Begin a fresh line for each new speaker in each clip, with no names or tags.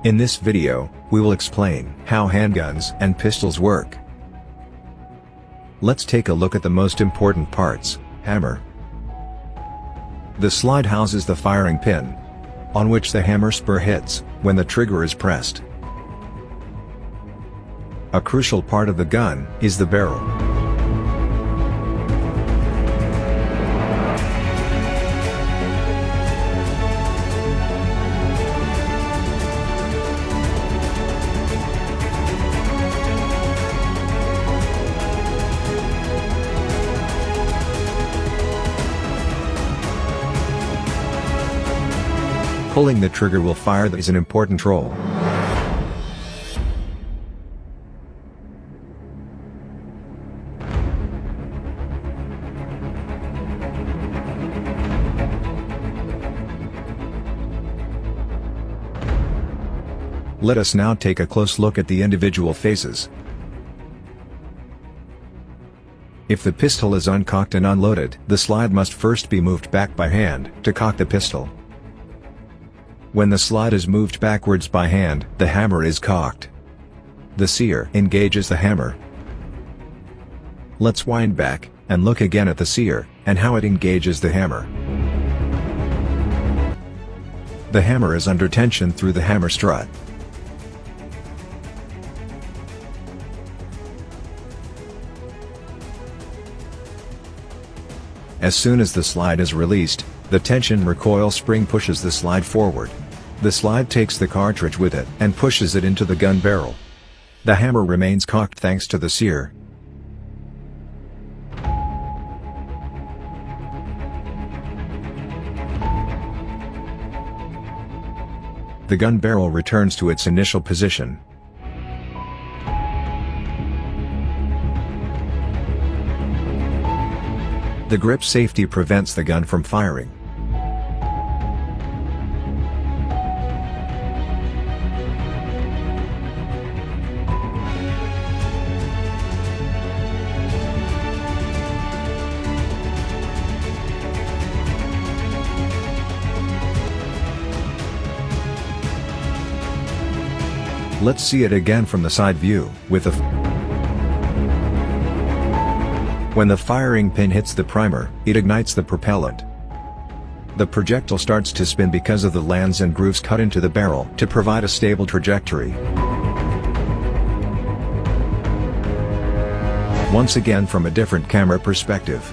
In this video, we will explain how handguns and pistols work. Let's take a look at the most important parts. Hammer. The slide houses the firing pin, on which the hammer spur hits when the trigger is pressed. A crucial part of the gun is the barrel. Pulling the trigger will fire is an important role. Let us now take a close look at the individual faces. If the pistol is uncocked and unloaded, the slide must first be moved back by hand to cock the pistol. When the slide is moved backwards by hand, the hammer is cocked. The sear engages the hammer. Let's wind back and look again at the sear and how it engages the hammer. The hammer is under tension through the hammer strut. As soon as the slide is released, the tension recoil spring pushes the slide forward. The slide takes the cartridge with it and pushes it into the gun barrel. The hammer remains cocked thanks to the sear. The gun barrel returns to its initial position. The grip safety prevents the gun from firing. Let's see it again from the side view, when the firing pin hits the primer, it ignites the propellant. The projectile starts to spin because of the lands and grooves cut into the barrel to provide a stable trajectory. Once again from a different camera perspective.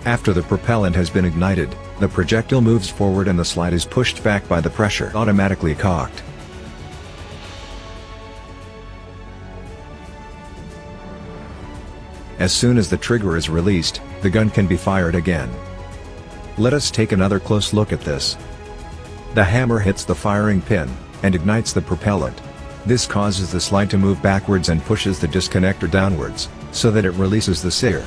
After the propellant has been ignited, the projectile moves forward and the slide is pushed back by the pressure automatically cocked. As soon as the trigger is released, the gun can be fired again. Let us take another close look at this. The hammer hits the firing pin and ignites the propellant. This causes the slide to move backwards and pushes the disconnector downwards, so that it releases the sear.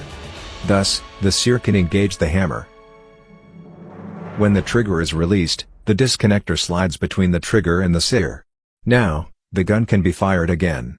Thus, the sear can engage the hammer. When the trigger is released, the disconnector slides between the trigger and the sear. Now, the gun can be fired again.